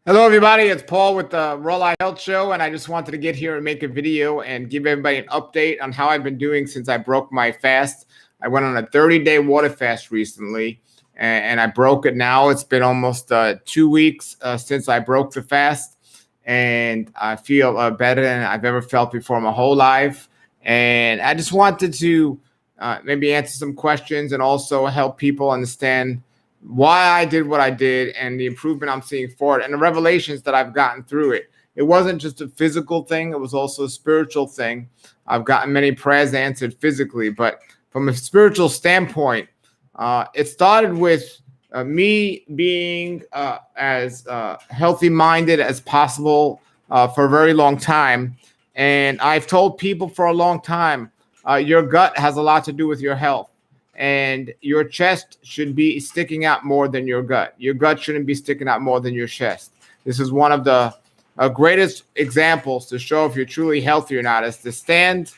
Hello, everybody. It's Paul with the Raw Life Health Show, and I just wanted to get here and make a video and give everybody an update on how I've been doing since I broke my fast. I went on a 30-day water fast recently, and I broke it now. It's been almost 2 weeks since I broke the fast, and I feel better than I've ever felt before my whole life. And I just wanted to maybe answer some questions and also help people understand why I did what I did and the improvement I'm seeing for it and the revelations that I've gotten through it. It wasn't just a physical thing. It was also a spiritual thing. I've gotten many prayers answered physically, but from a spiritual standpoint, it started with me being as healthy minded as possible for a very long time. And I've told people for a long time, your gut has a lot to do with your health. And your chest should be sticking out more than your gut. Your gut shouldn't be sticking out more than your chest. This is one of the greatest examples to show if you're truly healthy or not, is to stand.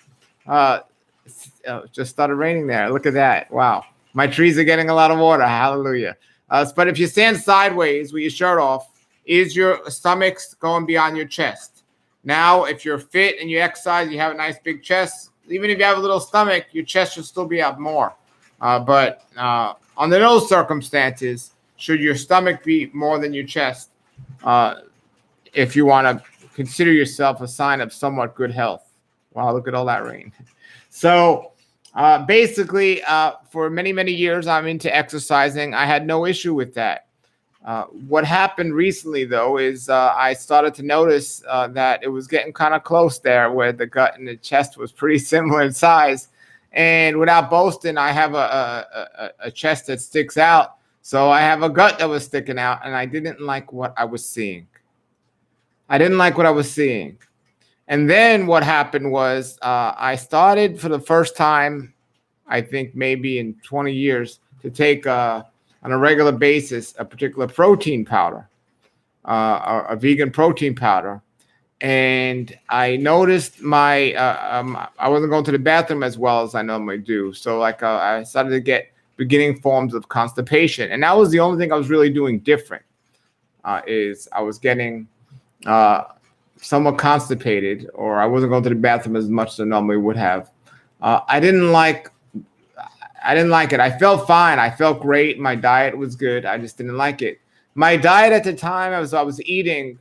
Just started raining there. Look at that. Wow. My trees are getting a lot of water. Hallelujah. But if you stand sideways with your shirt off, is your stomach going beyond your chest? Now, if you're fit and you exercise, you have a nice big chest. Even if you have a little stomach, your chest should still be out more. But under those circumstances, should your stomach be more than your chest if you want to consider yourself a sign of somewhat good health? Wow, look at all that rain. So basically, for many, many years, I'm into exercising. I had no issue with that. What happened recently, though, is I started to notice that it was getting kind of close there where the gut and the chest was pretty similar in size. And without boasting, I have a chest that sticks out. So I have a gut that was sticking out, and I didn't like what I was seeing. And then what happened was I started for the first time, I think maybe in 20 years, to take on a regular basis a particular protein powder, a vegan protein powder. And I noticed I wasn't going to the bathroom as well as I normally do. So I started to get beginning forms of constipation. And that was the only thing I was really doing different, is I was getting somewhat constipated, or I wasn't going to the bathroom as much as I normally would have. I didn't like it. I felt fine. I felt great. My diet was good. I just didn't like it. My diet at the time, I was eating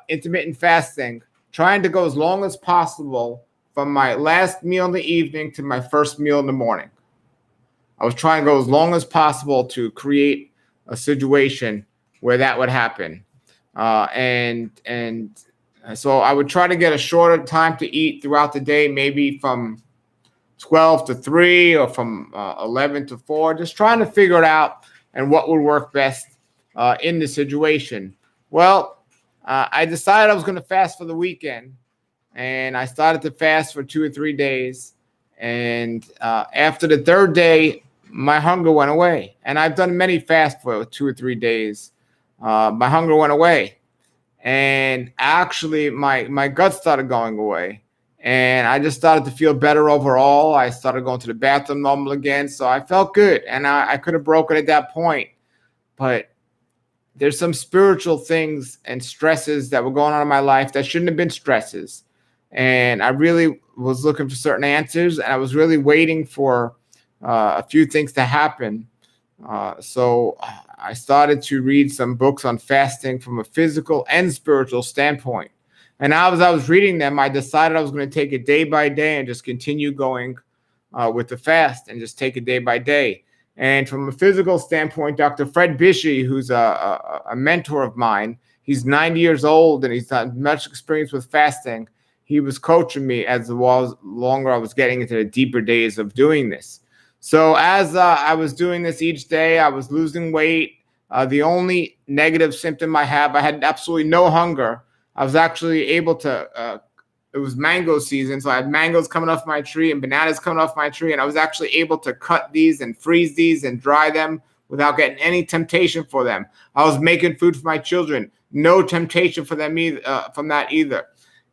intermittent fasting, trying to go as long as possible from my last meal in the evening to my first meal in the morning. I was trying to go as long as possible to create a situation where that would happen. And so I would try to get a shorter time to eat throughout the day, maybe from 12 to 3 or from 11 to 4, just trying to figure it out and what would work best in the situation. Well, I decided I was going to fast for the weekend, and I started to fast for 2 or 3 days. And after the third day, my hunger went away. And I've done many fasts for 2 or 3 days. My hunger went away. And actually, my gut started going away. And I just started to feel better overall. I started going to the bathroom normal again. So I felt good. And I could have broken at that point. But there's some spiritual things and stresses that were going on in my life that shouldn't have been stresses. And I really was looking for certain answers, and I was really waiting for a few things to happen. So I started to read some books on fasting from a physical and spiritual standpoint. And as I was reading them, I decided I was going to take it day by day and just continue going with the fast and just take it day by day. And from a physical standpoint, Dr. Fred Bishop, who's a mentor of mine, he's 90 years old and he's got much experience with fasting. He was coaching me as the longer I was getting into the deeper days of doing this. So as I was doing this each day, I was losing weight. The only negative symptom I had absolutely no hunger. I was actually able to it was mango season, so I had mangoes coming off my tree and bananas coming off my tree, and I was actually able to cut these and freeze these and dry them without getting any temptation for them. I was making food for my children, no temptation for them from that either.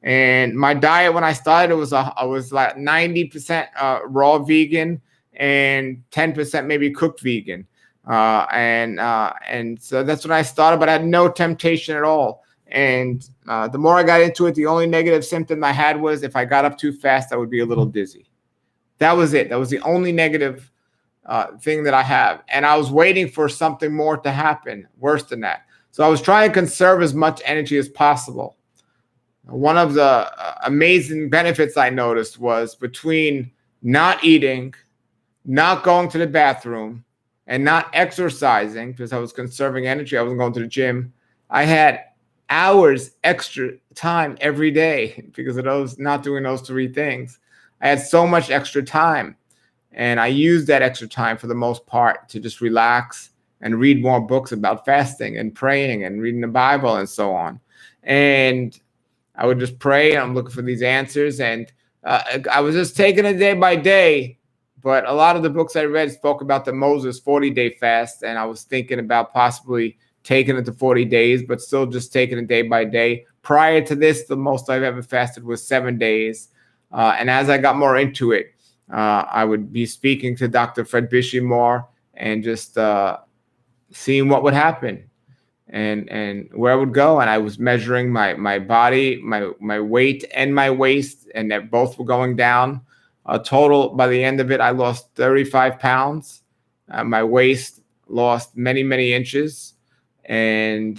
And my diet when I started, I was like 90% raw vegan and 10% maybe cooked vegan. And so that's when I started, but I had no temptation at all. And the more I got into it, the only negative symptom I had was if I got up too fast, I would be a little dizzy. That was it. That was the only negative thing that I have. And I was waiting for something more to happen, worse than that. So I was trying to conserve as much energy as possible. One of the amazing benefits I noticed was between not eating, not going to the bathroom, and not exercising because I was conserving energy. I wasn't going to the gym. I had hours extra time every day because of those, not doing those three things. I had so much extra time, and I used that extra time for the most part to just relax and read more books about fasting and praying and reading the Bible and so on. And I would just pray, and I'm looking for these answers. And I was just taking it day by day. But a lot of the books I read spoke about the Moses 40-day fast, and I was thinking about possibly taking it to 40 days, but still just taking it day by day. Prior to this, the most I've ever fasted was 7 days. And as I got more into it, I would be speaking to Dr. Fred Bishop more and just seeing what would happen and where I would go. And I was measuring my body, my weight and my waist, and that both were going down. Total, by the end of it, I lost 35 pounds. My waist lost many, many inches. And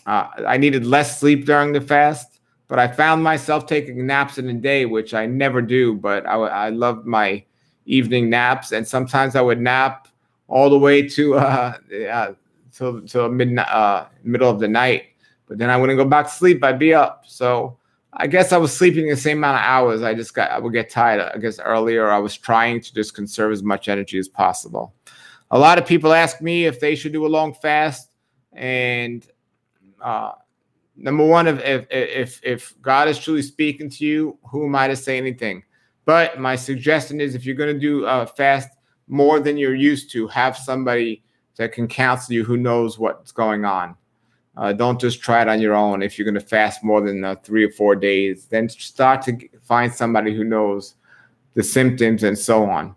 I needed less sleep during the fast. But I found myself taking naps in the day, which I never do. But I loved my evening naps. And sometimes I would nap all the way to till midnight, middle of the night. But then I wouldn't go back to sleep. I'd be up. So I guess I was sleeping the same amount of hours. I would get tired, I guess, earlier. I was trying to just conserve as much energy as possible. A lot of people ask me if they should do a long fast. And number one, if God is truly speaking to you, who am I to say anything? But my suggestion is if you're going to do a fast more than you're used to, have somebody that can counsel you who knows what's going on. Don't just try it on your own. If you're going to fast more than 3 or 4 days, then start to find somebody who knows the symptoms and so on.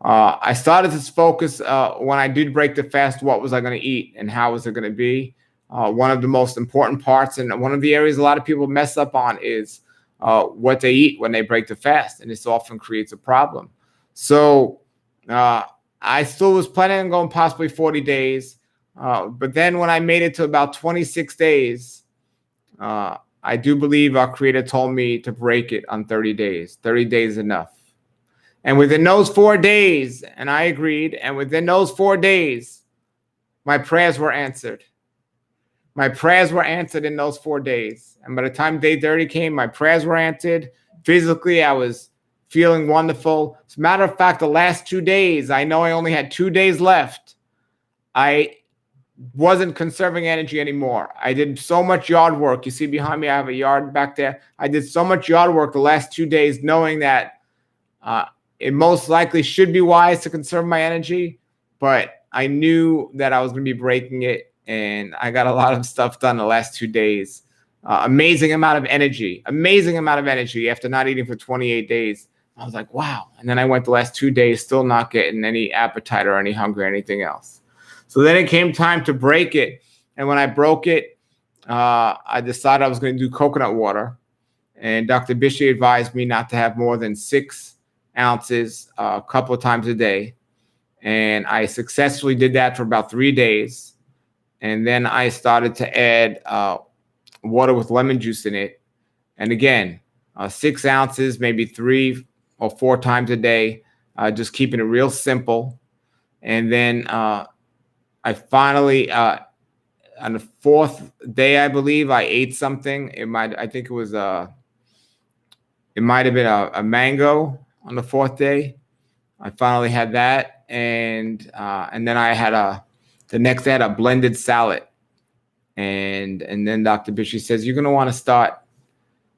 I started to focus when I did break the fast, what was I going to eat and how was it going to be? One of the most important parts and one of the areas a lot of people mess up on is what they eat when they break the fast, and this often creates a problem. So I still was planning on going possibly 40 days. But then when I made it to about 26 days, I do believe our Creator told me to break it on 30 days. 30 days enough. And within those 4 days, and I agreed, and within those 4 days, my prayers were answered. My prayers were answered in those 4 days. And by the time day 30 came, my prayers were answered. Physically, I was feeling wonderful. As a matter of fact, the last 2 days, I know I only had 2 days left. I wasn't conserving energy anymore. I did so much yard work. You see behind me, I have a yard back there. I did so much yard work the last 2 days, knowing that it most likely should be wise to conserve my energy, but I knew that I was going to be breaking it, and I got a lot of stuff done the last 2 days. Amazing amount of energy after not eating for 28 days. I was like, wow. And then I went the last 2 days still not getting any appetite or any hunger or anything else. So then it came time to break it. And when I broke it, I decided I was going to do coconut water. And Dr. Bishop advised me not to have more than 6 ounces a couple of times a day. And I successfully did that for about 3 days. And then I started to add water with lemon juice in it. And again, 6 ounces, maybe 3 or 4 times a day, just keeping it real simple. And then I finally, on the 4th day, I believe, I ate something. It might have been a mango on the 4th day. I finally had that, and then I had the next day I had a blended salad, and then Dr. Bishop says you're gonna want to start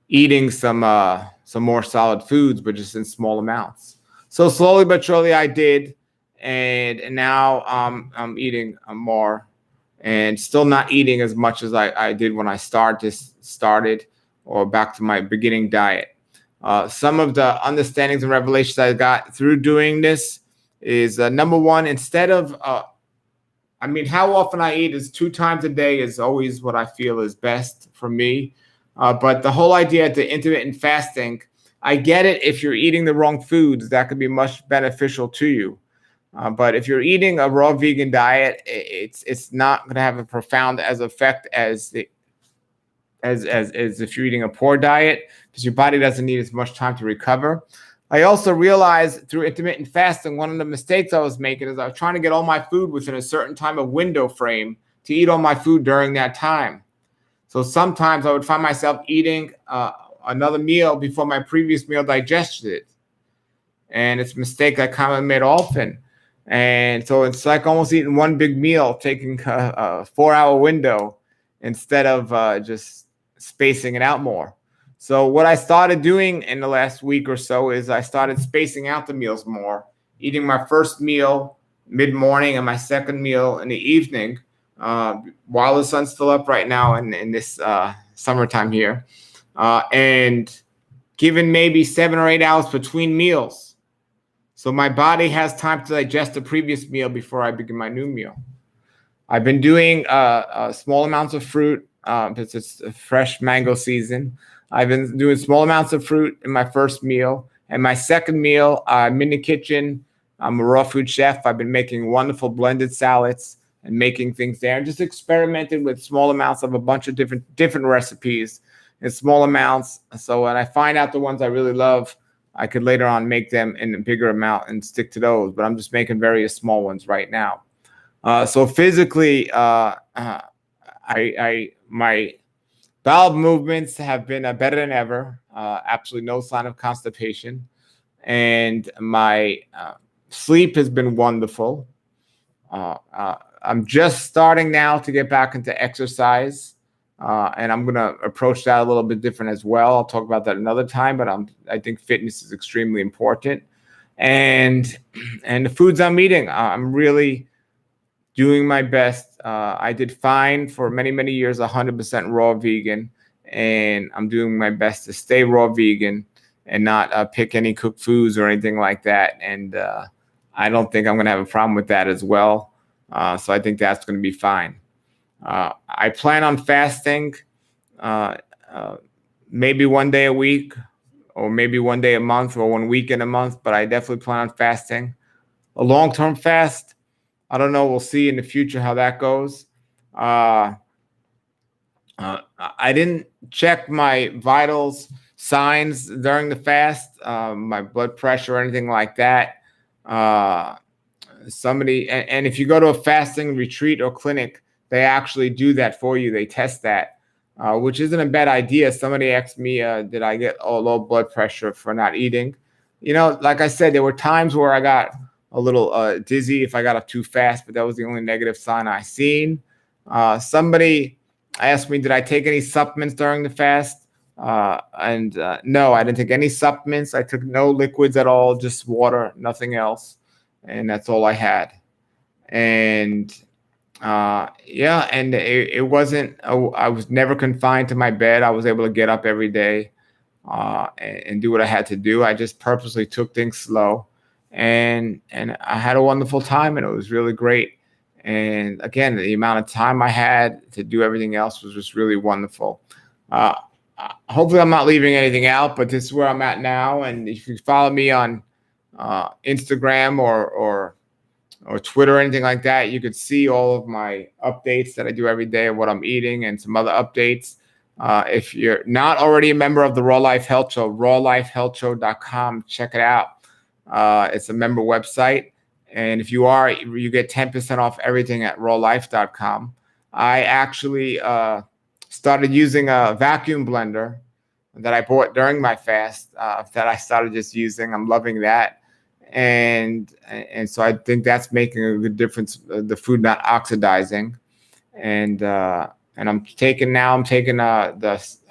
eating some more solid foods, but just in small amounts. So slowly but surely I did. And now I'm eating more and still not eating as much as I did when I started or back to my beginning diet. Some of the understandings and revelations I got through doing this is number one, instead of I mean, how often I eat is 2 times a day is always what I feel is best for me. But the whole idea of the intermittent fasting, I get it. If you're eating the wrong foods, that could be much beneficial to you. But if you're eating a raw vegan diet, it's not going to have a profound as effect as if you're eating a poor diet, because your body doesn't need as much time to recover. I also realized through intermittent fasting, one of the mistakes I was making is I was trying to get all my food within a certain time of window frame to eat all my food during that time. So sometimes I would find myself eating another meal before my previous meal digested. And it's a mistake I kind of made often. And so it's like almost eating one big meal, taking a 4-hour window instead of just spacing it out more. So what I started doing in the last week or so is I started spacing out the meals more, eating my first meal mid-morning and my second meal in the evening while the sun's still up right now in this summertime here, and giving maybe 7 or 8 hours between meals. So my body has time to digest the previous meal before I begin my new meal. I've been doing small amounts of fruit because it's a fresh mango season. I've been doing small amounts of fruit in my first meal. And my second meal, I'm in the kitchen. I'm a raw food chef. I've been making wonderful blended salads and making things there, and just experimenting with small amounts of a bunch of different recipes in small amounts. So when I find out the ones I really love, I could later on make them in a bigger amount and stick to those. But I'm just making various small ones right now. So physically, my bowel movements have been better than ever. Absolutely no sign of constipation, and my sleep has been wonderful. I'm just starting now to get back into exercise, and I'm going to approach that a little bit different as well. I'll talk about that another time, but I think fitness is extremely important, and the foods I'm eating, I'm really doing my best. I did fine for many, many years, 100% raw vegan, and I'm doing my best to stay raw vegan and not pick any cooked foods or anything like that. And I don't think I'm going to have a problem with that as well. So I think that's going to be fine. I plan on fasting maybe one day a week, or maybe one day a month, or 1 week in a month, but I definitely plan on fasting. A long-term fast, I don't know. We'll see in the future how that goes. I didn't check my vitals signs during the fast, my blood pressure or anything like that. And if you go to a fasting retreat or clinic, they actually do that for you. They test that, which isn't a bad idea. Somebody asked me, did I get low blood pressure for not eating? Like I said, there were times where I got a little dizzy if I got up too fast, but that was the only negative sign I seen. Somebody asked me, did I take any supplements during the fast? And no, I didn't take any supplements. I took no liquids at all, just water, nothing else. And that's all I had. And and it wasn't, I was never confined to my bed. I was able to get up every day and do what I had to do. I just purposely took things slow. And I had a wonderful time, and it was really great. And again, the amount of time I had to do everything else was just really wonderful. Hopefully I'm not leaving anything out, but this is where I'm at now. And if you follow me on Instagram or Twitter or anything like that, you could see all of my updates that I do every day of what I'm eating and some other updates. If you're not already a member of the Raw Life Health Show, rawlifehealthshow.com, check it out. It's a member website. And if you are, you get 10% off everything at rawlife.com. I actually started using a vacuum blender that I bought during my fast that I started just using. I'm loving that. And so I think that's making a good difference, the food not oxidizing. And I'm taking the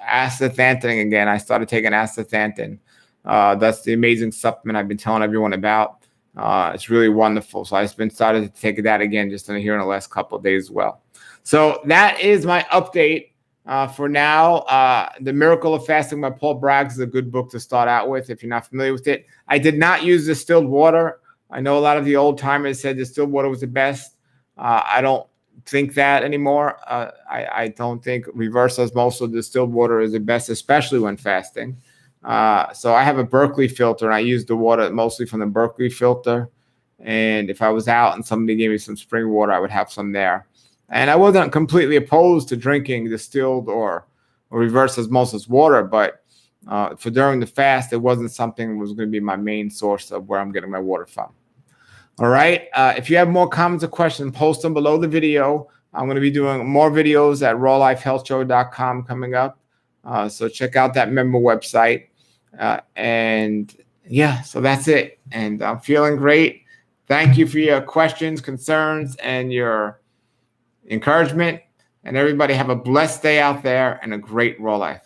astaxanthin again. I started taking astaxanthin. That's the amazing supplement I've been telling everyone about. It's really wonderful. So I've been started to take that again just here in the last couple of days as well. So that is my update for now. The Miracle of Fasting by Paul Braggs is a good book to start out with if you're not familiar with it. I did not use distilled water. I know a lot of the old timers said distilled water was the best. I don't think that anymore. I don't think reverse osmosis distilled water is the best, especially when fasting. So I have a Berkeley filter, and I use the water mostly from the Berkeley filter. And if I was out and somebody gave me some spring water, I would have some there. And I wasn't completely opposed to drinking distilled or reverse osmosis water, but for during the fast, it wasn't something that was going to be my main source of where I'm getting my water from. All right. If you have more comments or questions, post them below the video. I'm going to be doing more videos at rawlifehealthshow.com coming up. So check out that member website. And yeah, so that's it. And I'm feeling great. Thank you for your questions, concerns, and your encouragement. And everybody have a blessed day out there and a great raw life.